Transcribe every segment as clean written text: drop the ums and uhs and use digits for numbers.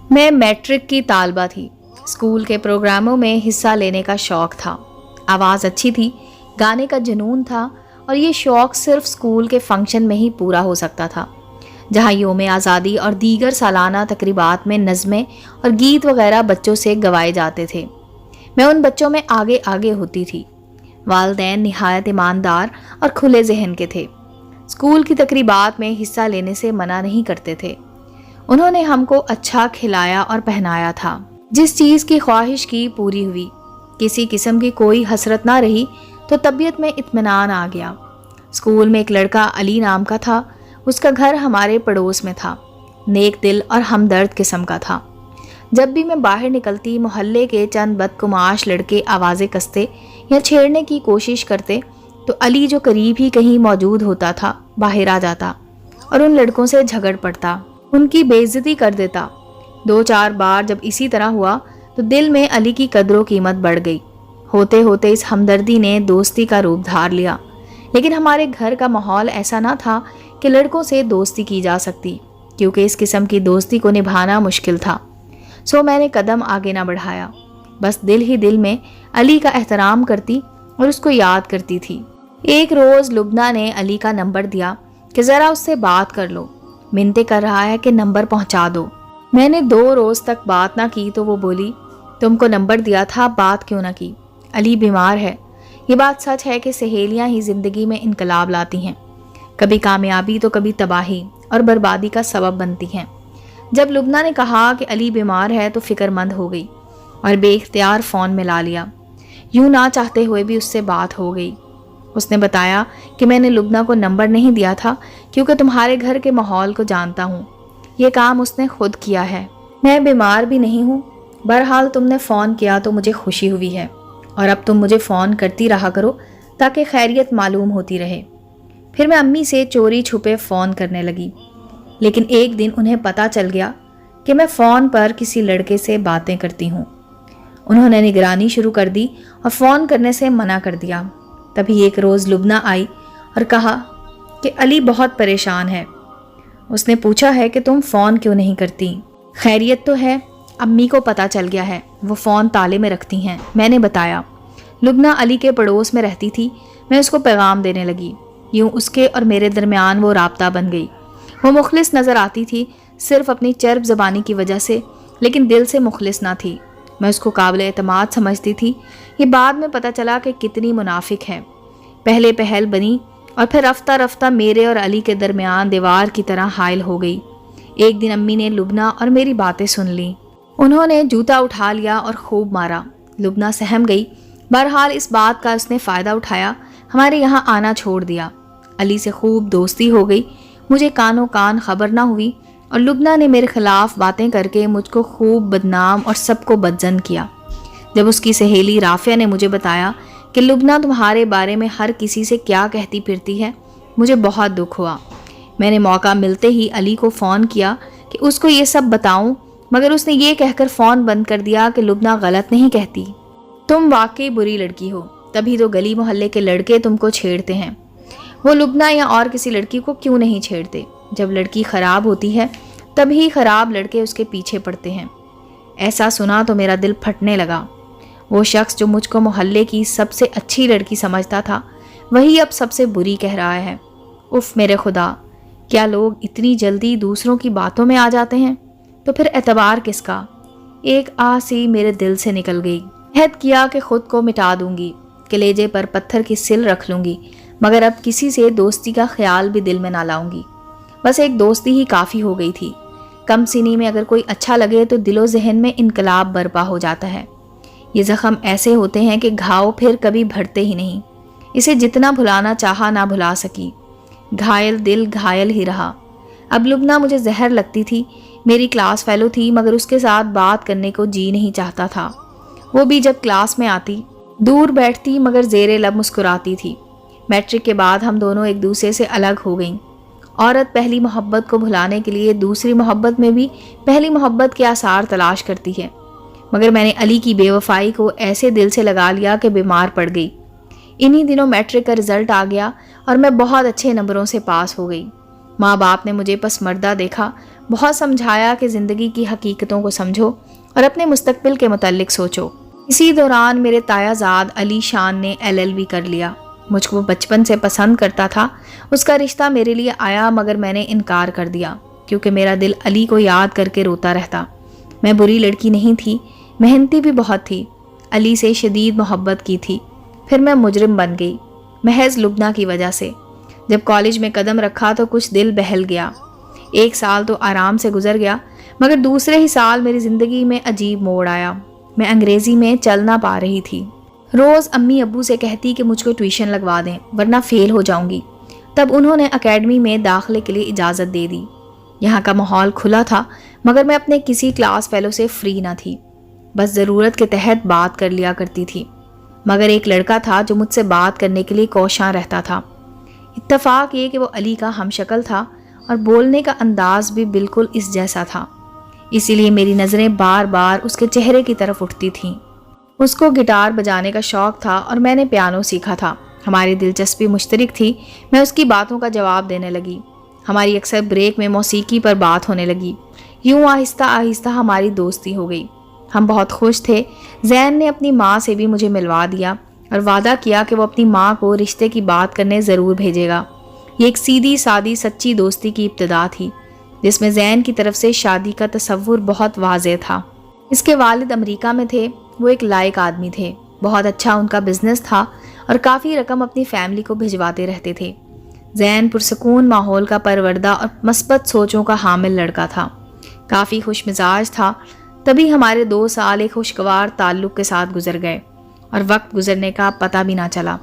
میں میٹرک کی طالبہ تھی۔ اسکول کے پروگراموں میں حصہ لینے کا شوق تھا۔ آواز اچھی تھی، گانے کا جنون تھا، اور یہ شوق صرف اسکول کے فنکشن میں ہی پورا ہو سکتا تھا، جہاں یوم آزادی اور دیگر سالانہ تقریبات میں نظمیں اور گیت وغیرہ بچوں سے گوائے جاتے تھے۔ میں ان بچوں میں آگے آگے ہوتی تھی۔ والدین نہایت ایماندار اور کھلے ذہن کے تھے۔ اسکول کی تقریبات میں حصہ لینے سے منع نہیں کرتے تھے۔ انہوں نے ہم کو اچھا کھلایا اور پہنایا تھا۔ جس چیز کی خواہش کی پوری ہوئی، کسی قسم کی کوئی حسرت نہ رہی، تو طبیعت میں اطمینان آ گیا۔ اسکول میں ایک لڑکا علی نام کا تھا۔ اس کا گھر ہمارے پڑوس میں تھا۔ نیک دل اور ہمدرد قسم کا تھا۔ جب بھی میں باہر نکلتی، محلے کے چند بدقماش لڑکے آوازیں کستے یا چھیڑنے کی کوشش کرتے تو علی، جو قریب ہی کہیں موجود ہوتا تھا، باہر آ جاتا اور ان لڑکوں سے جھگڑ پڑتا، ان کی بے عزتی کر دیتا۔ 2-4 بار جب اسی طرح ہوا تو دل میں علی کی قدر و قیمت بڑھ گئی۔ ہوتے ہوتے اس ہمدردی نے دوستی کا روپ دھار لیا، لیکن ہمارے گھر کا ماحول ایسا نہ تھا کہ لڑکوں سے دوستی کی جا سکتی، کیونکہ اس قسم کی دوستی کو نبھانا مشکل تھا۔ سو میں نے قدم آگے نہ بڑھایا، بس دل ہی دل میں علی کا احترام کرتی اور اس کو یاد کرتی تھی۔ ایک روز لبنہ نے علی کا نمبر دیا کہ ذرا اس سے بات کر لو، منتیں کر رہا ہے کہ نمبر پہنچا دو۔ میں نے 2 روز تک بات نہ کی تو وہ بولی، تم کو نمبر دیا تھا، بات کیوں نہ کی؟ علی بیمار ہے۔ یہ بات سچ ہے کہ سہیلیاں ہی زندگی میں انقلاب لاتی ہیں، کبھی کامیابی تو کبھی تباہی اور بربادی کا سبب بنتی ہیں۔ جب لبنہ نے کہا کہ علی بیمار ہے تو فکر مند ہو گئی اور بے اختیار فون میں لا لیا۔ یوں نہ چاہتے ہوئے بھی اس سے بات ہو گئی۔ اس نے بتایا کہ میں نے لبنہ کو نمبر نہیں دیا تھا کیونکہ تمہارے گھر کے ماحول کو جانتا ہوں، یہ کام اس نے خود کیا ہے۔ میں بیمار بھی نہیں ہوں، بہرحال تم نے فون کیا تو مجھے خوشی ہوئی ہے، اور اب تم مجھے فون کرتی رہا کرو تاکہ خیریت معلوم ہوتی رہے۔ پھر میں امی سے چوری چھپے فون کرنے لگی، لیکن ایک دن انہیں پتہ چل گیا کہ میں فون پر کسی لڑکے سے باتیں کرتی ہوں۔ انہوں نے نگرانی شروع کر دی اور فون کرنے سے منع کر دیا۔ تبھی ایک روز لبنہ آئی اور کہا کہ علی بہت پریشان ہے۔ اس نے پوچھا ہے کہ تم فون کیوں نہیں کرتی؟ خیریت تو ہے، امی کو پتہ چل گیا ہے، وہ فون تالے میں رکھتی ہیں، میں نے بتایا۔ لبنہ علی کے پڑوس میں رہتی تھی، میں اس کو پیغام دینے لگی۔ یوں اس کے اور میرے درمیان وہ رابطہ بن گئی۔ وہ مخلص نظر آتی تھی، صرف اپنی چرب زبانی کی وجہ سے، لیکن دل سے مخلص نہ تھی۔ میں اس کو قابل اعتماد سمجھتی تھی۔ یہ بعد میں پتہ چلا کہ کتنی منافق ہے۔ پہلے پہل بنی اور پھر رفتہ رفتہ میرے اور علی کے درمیان دیوار کی طرح حائل ہو گئی۔ ایک دن امی نے لبنہ اور میری باتیں سن لیں۔ انہوں نے جوتا اٹھا لیا اور خوب مارا۔ لبنہ سہم گئی۔ بہرحال اس بات کا اس نے فائدہ اٹھایا، ہمارے یہاں آنا چھوڑ دیا۔ علی سے خوب دوستی ہو گئی، مجھے کانوں کان خبر نہ ہوئی، اور لبنہ نے میرے خلاف باتیں کر کے مجھ کو خوب بدنام اور سب کو بدظن کیا۔ جب اس کی سہیلی رافعہ نے مجھے بتایا کہ لبنہ تمہارے بارے میں ہر کسی سے کیا کہتی پھرتی ہے، مجھے بہت دکھ ہوا۔ میں نے موقع ملتے ہی علی کو فون کیا کہ اس کو یہ سب بتاؤں، مگر اس نے یہ کہہ کر فون بند کر دیا کہ لبنہ غلط نہیں کہتی، تم واقعی بری لڑکی ہو، تبھی تو گلی محلے کے لڑکے تم کو چھیڑتے ہیں۔ وہ لبنہ یا اور کسی لڑکی کو کیوں نہیں چھیڑتے؟ جب لڑکی خراب ہوتی ہے تبھی خراب لڑکے اس کے پیچھے پڑتے ہیں۔ ایسا سنا تو میرا دل پھٹنے لگا۔ وہ شخص جو مجھ کو محلے کی سب سے اچھی لڑکی سمجھتا تھا، وہی اب سب سے بری کہہ رہا ہے۔ اف میرے خدا، کیا لوگ اتنی جلدی دوسروں کی باتوں میں آ جاتے ہیں؟ تو پھر اعتبار کس کا؟ ایک آہ سی میرے دل سے نکل گئی۔ عہد کیا کہ خود کو مٹا دوں گی، کلیجے پر پتھر کی سل رکھ لوں گی، مگر اب کسی سے دوستی کا خیال بھی دل میں نہ لاؤں گی۔ بس ایک دوستی ہی کافی ہو گئی تھی۔ کم سنی میں اگر کوئی اچھا لگے تو دل و ذہن میں انقلاب برپا ہو جاتا ہے۔ یہ زخم ایسے ہوتے ہیں کہ گھاؤ پھر کبھی بھرتے ہی نہیں، اسے جتنا بھلانا چاہا نہ بھلا سکی، گھائل دل گھائل ہی رہا۔ اب لبنہ مجھے زہر لگتی تھی، میری کلاس فیلو تھی، مگر اس کے ساتھ بات کرنے کو جی نہیں چاہتا تھا۔ وہ بھی جب کلاس میں آتی دور بیٹھتی مگر زیر لب مسکراتی تھی۔ میٹرک کے بعد ہم دونوں ایک دوسرے سے الگ ہو گئیں۔ عورت پہلی محبت کو بھلانے کے لیے دوسری محبت میں بھی پہلی محبت کے آثار تلاش کرتی ہے، مگر میں نے علی کی بے وفائی کو ایسے دل سے لگا لیا کہ بیمار پڑ گئی۔ انہی دنوں میٹرک کا رزلٹ آ گیا اور میں بہت اچھے نمبروں سے پاس ہو گئی۔ ماں باپ نے مجھے پسمردہ دیکھا، بہت سمجھایا کہ زندگی کی حقیقتوں کو سمجھو اور اپنے مستقبل کے متعلق سوچو۔ اسی دوران میرے تایا زاد علی شان نے LLB کر لیا۔ مجھ کو بچپن سے پسند کرتا تھا، اس کا رشتہ میرے لیے آیا مگر میں نے انکار کر دیا کیونکہ میرا دل علی کو یاد کر کے روتا رہتا۔ میں بری لڑکی نہیں تھی، محنتی بھی بہت تھی، علی سے شدید محبت کی تھی۔ پھر میں مجرم بن گئی محض لبنہ کی وجہ سے۔ جب کالج میں قدم رکھا تو کچھ دل بہل گیا۔ 1 سال تو آرام سے گزر گیا مگر دوسرے ہی سال میری زندگی میں عجیب موڑ آیا۔ میں انگریزی میں چل نہ پا رہی تھی۔ روز امی ابو سے کہتی کہ مجھ کو ٹیوشن لگوا دیں ورنہ فیل ہو جاؤں گی۔ تب انہوں نے اکیڈمی میں داخلے کے لیے اجازت دے دی۔ یہاں کا ماحول کھلا تھا مگر میں اپنے کسی کلاس فیلو سے فری نہ تھی، بس ضرورت کے تحت بات کر لیا کرتی تھی۔ مگر ایک لڑکا تھا جو مجھ سے بات کرنے کے لیے کوشاں رہتا تھا۔ اتفاق یہ کہ وہ علی کا ہم شکل تھا اور بولنے کا انداز بھی بالکل اس جیسا تھا، اسی لیے میری نظریں بار بار اس کے چہرے کی طرف اٹھتی تھیں۔ اس کو گٹار بجانے کا شوق تھا اور میں نے پیانو سیکھا تھا۔ ہماری دلچسپی مشترک تھی۔ میں اس کی باتوں کا جواب دینے لگی۔ ہماری اکثر بریک میں موسیقی پر بات ہونے لگی۔ یوں آہستہ آہستہ ہماری دوستی ہو گئی۔ ہم بہت خوش تھے۔ زین نے اپنی ماں سے بھی مجھے ملوا دیا اور وعدہ کیا کہ وہ اپنی ماں کو رشتے کی بات کرنے ضرور بھیجے گا۔ یہ ایک سیدھی سادی سچی دوستی کی ابتدا تھی جس میں زین کی طرف سے شادی کا تصور بہت واضح تھا۔ اس کے والد امریکہ میں تھے۔ وہ ایک لائق آدمی تھے، بہت اچھا ان کا بزنس تھا اور کافی رقم اپنی فیملی کو بھجواتے رہتے تھے۔ زین پرسکون ماحول کا پروردہ اور مثبت سوچوں کا حامل لڑکا تھا، کافی خوش مزاج تھا۔ تبھی ہمارے 2 سال ایک خوشگوار تعلق کے ساتھ گزر گئے اور وقت گزرنے کا پتہ بھی نہ چلا۔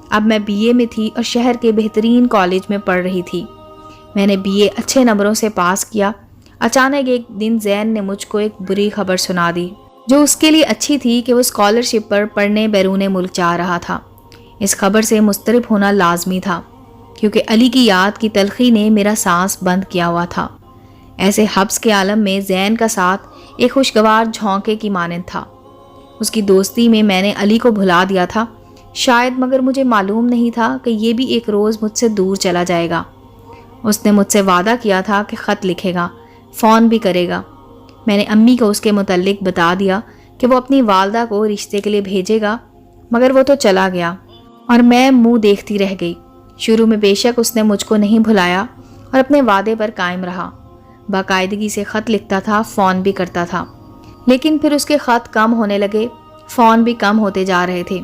اب میں BA میں تھی اور شہر کے بہترین کالج میں پڑھ رہی تھی۔ میں نے BA اچھے نمبروں سے پاس کیا۔ اچانک ایک دن زین نے مجھ کو ایک بری خبر سنا دی جو اس کے لیے اچھی تھی کہ وہ اسکالرشپ پر پڑھنے بیرون ملک جا رہا تھا۔ اس خبر سے مضطرب ہونا لازمی تھا کیونکہ علی کی یاد کی تلخی نے میرا سانس بند کیا ہوا تھا۔ ایسے حبس کے عالم میں زین کا ساتھ ایک خوشگوار جھونکے کی مانند تھا۔ اس کی دوستی میں میں نے علی کو بھلا دیا تھا شاید، مگر مجھے معلوم نہیں تھا کہ یہ بھی ایک روز مجھ سے دور چلا جائے گا۔ اس نے مجھ سے وعدہ کیا تھا کہ خط لکھے گا، فون بھی کرے گا۔ میں نے امی کو اس کے متعلق بتا دیا کہ وہ اپنی والدہ کو رشتے کے لیے بھیجے گا، مگر وہ تو چلا گیا اور میں منہ دیکھتی رہ گئی۔ شروع میں بے شک اس نے مجھ کو نہیں بھلایا اور اپنے وعدے پر قائم رہا، باقاعدگی سے خط لکھتا تھا، فون بھی کرتا تھا۔ لیکن پھر اس کے خط کم ہونے لگے، فون بھی کم ہوتے جا رہے تھے۔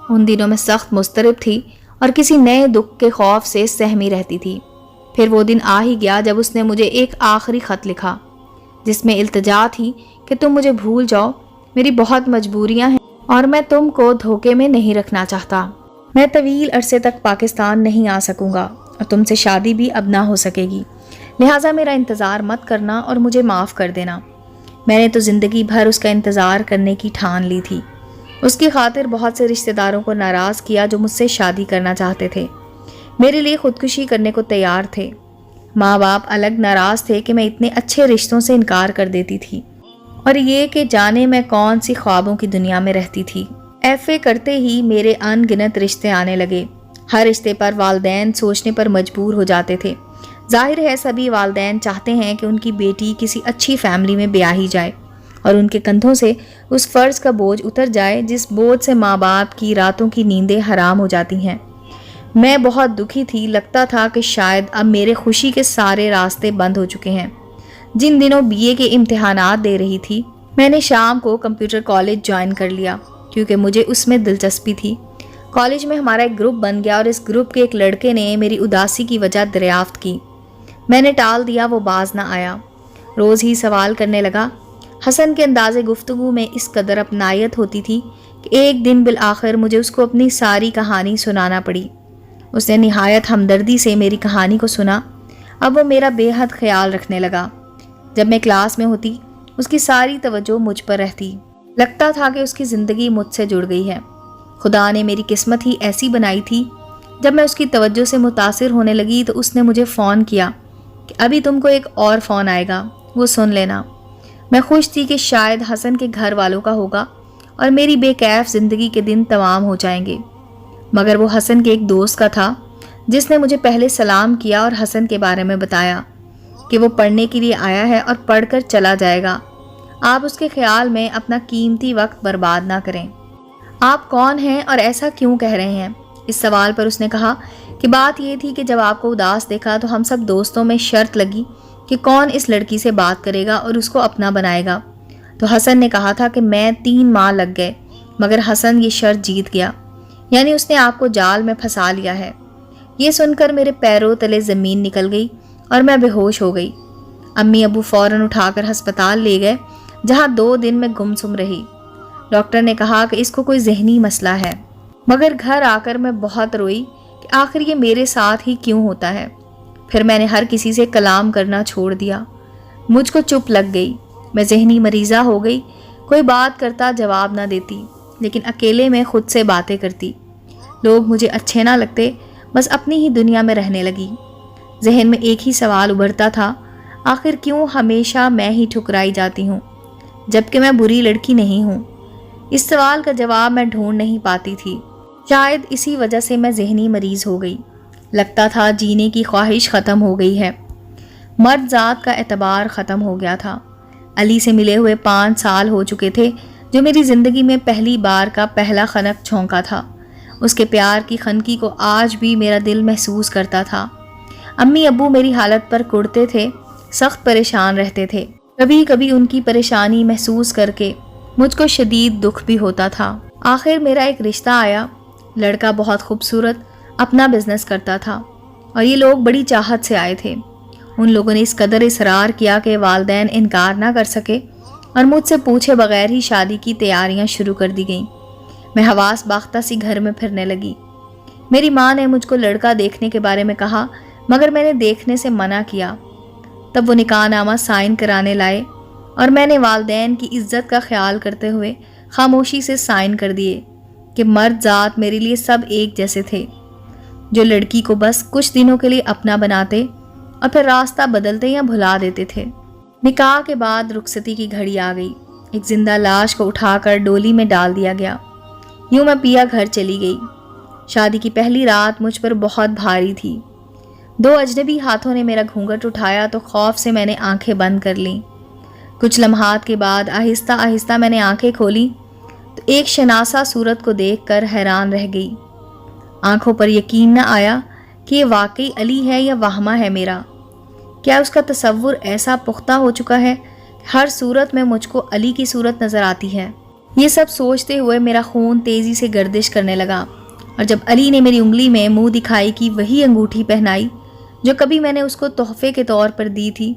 ان دنوں میں سخت مضطرب تھی اور کسی نئے دکھ کے خوف سے سہمی رہتی تھی۔ پھر وہ دن آ ہی گیا جب اس نے مجھے ایک آخری خط لکھا جس میں التجا تھی کہ تم مجھے بھول جاؤ، میری بہت مجبوریاں ہیں اور میں تم کو دھوکے میں نہیں رکھنا چاہتا۔ میں طویل عرصے تک پاکستان نہیں آ سکوں گا اور تم سے شادی بھی اب نہ ہو سکے گی، لہٰذا میرا انتظار مت کرنا اور مجھے معاف کر دینا۔ میں نے تو زندگی بھر اس کا انتظار کرنے کی ٹھان لی تھی۔ اس کی خاطر بہت سے رشتہ داروں کو ناراض کیا جو مجھ سے شادی کرنا چاہتے تھے، میرے لیے خودکشی کرنے کو تیار تھے۔ ماں باپ الگ ناراض تھے کہ میں اتنے اچھے رشتوں سے انکار کر دیتی تھی، اور یہ کہ جانے میں کون سی خوابوں کی دنیا میں رہتی تھی۔ FA کرتے ہی میرے ان گنت رشتے آنے لگے۔ ہر رشتے پر والدین سوچنے پر مجبور ہو جاتے تھے۔ ظاہر ہے سبھی والدین چاہتے ہیں کہ ان کی بیٹی کسی اچھی فیملی میں بیاہی جائے اور ان کے کندھوں سے اس فرض کا بوجھ اتر جائے جس بوجھ سے ماں باپ کی راتوں کی نیندیں حرام ہو جاتی ہیں۔ میں بہت دکھی تھی، لگتا تھا کہ شاید اب میرے خوشی کے سارے راستے بند ہو چکے ہیں۔ جن دنوں BA کے امتحانات دے رہی تھی، میں نے شام کو کمپیوٹر کالج جوائن کر لیا کیونکہ مجھے اس میں دلچسپی تھی۔ کالج میں ہمارا ایک گروپ بن گیا اور اس گروپ کے ایک لڑکے نے میری اداسی کی وجہ دریافت کی۔ میں نے ٹال دیا، وہ باز نہ آیا۔ روز ہی سوال کرنے لگا۔ حسن کے انداز گفتگو میں اس قدر اپنائیت ہوتی تھی کہ ایک دن بالآخر مجھے اس کو اپنی ساری کہانی سنانا پڑی۔ اس نے نہایت ہمدردی سے میری کہانی کو سنا۔ اب وہ میرا بے حد خیال رکھنے لگا۔ جب میں کلاس میں ہوتی اس کی ساری توجہ مجھ پر رہتی، لگتا تھا کہ اس کی زندگی مجھ سے جڑ گئی ہے۔ خدا نے میری قسمت ہی ایسی بنائی تھی۔ جب میں اس کی توجہ سے متاثر ہونے لگی تو اس نے مجھے فون کیا کہ ابھی تم کو ایک اور فون آئے گا، وہ سن لینا۔ میں خوش تھی کہ شاید حسن کے گھر والوں کا ہوگا اور میری بے کیف زندگی کے دن تمام ہو جائیں گے، مگر وہ حسن کے ایک دوست کا تھا جس نے مجھے پہلے سلام کیا اور حسن کے بارے میں بتایا۔ کہ وہ پڑھنے کے لیے آیا ہے اور پڑھ کر چلا جائے گا۔ آپ اس کے خیال میں اپنا قیمتی وقت برباد نہ کریں۔ آپ کون ہیں اور ایسا کیوں کہہ رہے ہیں؟ اس سوال پر اس نے کہا کہ بات یہ تھی کہ جب آپ کو اداس دیکھا تو ہم سب دوستوں میں شرط لگی کہ کون اس لڑکی سے بات کرے گا اور اس کو اپنا بنائے گا۔ تو حسن نے کہا تھا کہ میں 3 ماہ لگ گئے، مگر حسن یہ شرط جیت گیا، یعنی اس نے آپ کو جال میں پھنسا لیا ہے۔ یہ سن کر میرے پیروں تلے زمین نکل گئی اور میں بے ہوش ہو گئی۔ امی ابو فوراً اٹھا کر ہسپتال لے گئے، جہاں 2 دن میں گمسم رہی۔ ڈاکٹر نے کہا کہ اس کو کوئی ذہنی مسئلہ ہے، مگر گھر آ کر میں بہت روئی کہ آخر یہ میرے ساتھ ہی کیوں ہوتا ہے۔ پھر میں نے ہر کسی سے کلام کرنا چھوڑ دیا، مجھ کو چپ لگ گئی، میں ذہنی مریضہ ہو گئی۔ کوئی بات کرتا جواب نہ دیتی، لیکن اکیلے میں خود سے باتیں کرتی۔ لوگ مجھے اچھے نہ لگتے، بس اپنی ہی دنیا میں رہنے لگی۔ ذہن میں ایک ہی سوال ابھرتا تھا، آخر کیوں ہمیشہ میں ہی ٹھکرائی جاتی ہوں، جبکہ میں بری لڑکی نہیں ہوں؟ اس سوال کا جواب میں ڈھونڈ نہیں پاتی تھی۔ شاید اسی وجہ سے میں ذہنی مریض ہو گئی۔ لگتا تھا جینے کی خواہش ختم ہو گئی ہے۔ مرد ذات کا اعتبار ختم ہو گیا تھا۔ علی سے ملے ہوئے 5 سال ہو چکے تھے، جو میری زندگی میں پہلی بار کا پہلا خنک چھونکا تھا۔ اس کے پیار کی خنکی کو آج بھی میرا دل محسوس کرتا تھا۔ امی ابو میری حالت پر کڑتے تھے، سخت پریشان رہتے تھے۔ کبھی کبھی ان کی پریشانی محسوس کر کے مجھ کو شدید دکھ بھی ہوتا تھا۔ آخر میرا ایک رشتہ آیا۔ لڑکا بہت خوبصورت، اپنا بزنس کرتا تھا، اور یہ لوگ بڑی چاہت سے آئے تھے۔ ان لوگوں نے اس قدر اصرار کیا کہ والدین انکار نہ کر سکے، اور مجھ سے پوچھے بغیر ہی شادی کی تیاریاں شروع کر دی گئیں۔ میں حواس باختہ سی گھر میں پھرنے لگی۔ میری ماں نے مجھ کو لڑکا دیکھنے کے بارے میں کہا، مگر میں نے دیکھنے سے منع کیا۔ تب وہ نکاح نامہ سائن کرانے لائے، اور میں نے والدین کی عزت کا خیال کرتے ہوئے خاموشی سے سائن کر دیے کہ مرد ذات میرے لیے سب ایک جیسے تھے، جو لڑکی کو بس کچھ دنوں کے لیے اپنا بناتے اور پھر راستہ بدلتے یا بھلا دیتے تھے۔ نکاح کے بعد رخصتی کی گھڑی آ گئی۔ ایک زندہ لاش کو اٹھا کر ڈولی میں ڈال دیا گیا۔ یوں میں پیا گھر چلی گئی۔ شادی کی پہلی رات مجھ پر بہت بھاری تھی۔ 2 اجنبی ہاتھوں نے میرا گھونگھٹ اٹھایا تو خوف سے میں نے آنکھیں بند کر لیں۔ کچھ لمحات کے بعد آہستہ آہستہ میں نے آنکھیں کھولی تو ایک شناسا صورت کو دیکھ کر حیران رہ گئی۔ آنکھوں پر یقین نہ آیا کہ یہ واقعی علی ہے یا وہمہ ہے میرا۔ کیا اس کا تصور ایسا پختہ ہو چکا ہے کہ ہر صورت میں مجھ کو علی کی صورت نظر آتی ہے؟ یہ سب سوچتے ہوئے میرا خون تیزی سے گردش کرنے لگا، اور جب علی نے میری انگلی میں منہ دکھائی کی وہی انگوٹھی پہنائی جو کبھی میں نے اس کو تحفے کے طور پر دی تھی،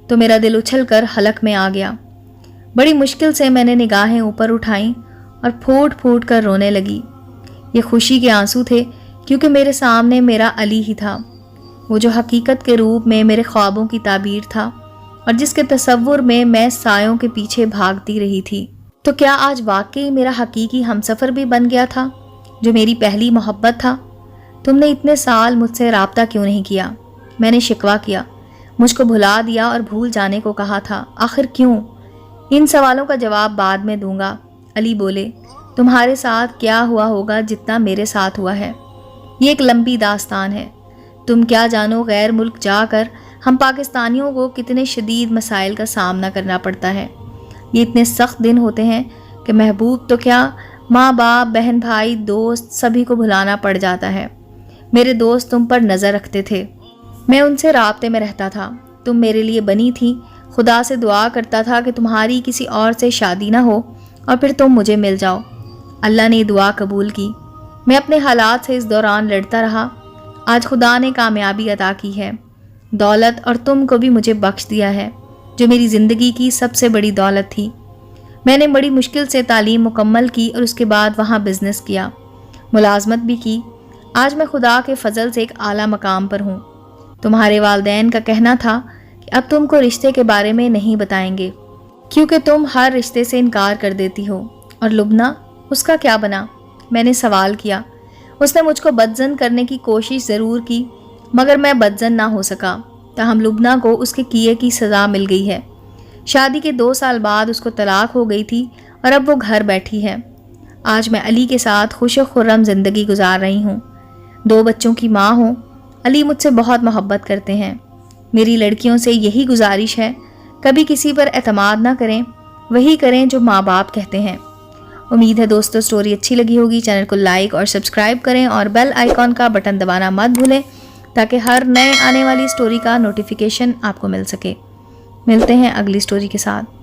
تو میرا دل اچھل کر حلق میں آ گیا۔ بڑی مشکل سے میں نے نگاہیں اوپر اٹھائیں اور پھوٹ پھوٹ کر رونے لگی۔ یہ خوشی کے آنسو تھے، کیونکہ میرے سامنے میرا علی ہی تھا، وہ جو حقیقت کے روپ میں میرے خوابوں کی تعبیر تھا، اور جس کے تصور میں سایوں کے پیچھے بھاگتی رہی تھی۔ تو کیا آج واقعی میرا حقیقی ہمسفر بھی بن گیا تھا، جو میری پہلی محبت تھا؟ تم نے اتنے سال مجھ سے رابطہ کیوں نہیں کیا؟ میں نے شکوہ کیا، مجھ کو بھلا دیا اور بھول جانے کو کہا تھا۔ آخر کیوں؟ ان سوالوں کا جواب بعد میں دوں گا۔ علی بولے، تمہارے ساتھ کیا ہوا ہوگا جتنا میرے ساتھ ہوا ہے، یہ ایک لمبی داستان ہے۔ تم کیا جانو غیر ملک جا کر ہم پاکستانیوں کو کتنے شدید مسائل کا سامنا کرنا پڑتا ہے۔ یہ اتنے سخت دن ہوتے ہیں کہ محبوب تو کیا، ماں باپ، بہن بھائی، دوست، سبھی کو بھلانا پڑ جاتا ہے۔ میرے دوست تم پر نظر رکھتے تھے، میں ان سے رابطے میں رہتا تھا۔ تم میرے لیے بنی تھی، خدا سے دعا کرتا تھا کہ تمہاری کسی اور سے شادی نہ ہو اور پھر تم مجھے مل جاؤ۔ اللہ نے دعا قبول کی۔ میں اپنے حالات سے اس دوران لڑتا رہا۔ آج خدا نے کامیابی عطا کی ہے، دولت اور تم کو بھی مجھے بخش دیا ہے، جو میری زندگی کی سب سے بڑی دولت تھی۔ میں نے بڑی مشکل سے تعلیم مکمل کی اور اس کے بعد وہاں بزنس کیا، ملازمت بھی کی۔ آج میں خدا کے فضل سے ایک اعلیٰ مقام پر ہوں۔ تمہارے والدین کا کہنا تھا کہ اب تم کو رشتے کے بارے میں نہیں بتائیں گے، کیونکہ تم ہر رشتے سے انکار کر دیتی ہو۔ اور لبنہ، اس کا کیا بنا؟ میں نے سوال کیا۔ اس نے مجھ کو بدزن کرنے کی کوشش ضرور کی، مگر میں بدزن نہ ہو سکا۔ تاہم لبنہ کو اس کے کیے کی سزا مل گئی ہے۔ شادی کے 2 سال بعد اس کو طلاق ہو گئی تھی اور اب وہ گھر بیٹھی ہے۔ آج میں علی کے ساتھ خوش و خرم زندگی گزار رہی ہوں، 2 بچوں کی ماں ہوں۔ علی مجھ سے بہت محبت کرتے ہیں۔ میری لڑکیوں سے یہی گزارش ہے، کبھی کسی پر اعتماد نہ کریں، وہی کریں جو ماں باپ کہتے ہیں۔ امید ہے دوستو سٹوری اچھی لگی ہوگی۔ چینل کو لائک اور سبسکرائب کریں اور بیل آئیکن کا بٹن دبانا مت بھولیں تاکہ ہر نئے آنے والی سٹوری کا نوٹیفیکیشن آپ کو مل سکے۔ ملتے ہیں اگلی سٹوری کے ساتھ۔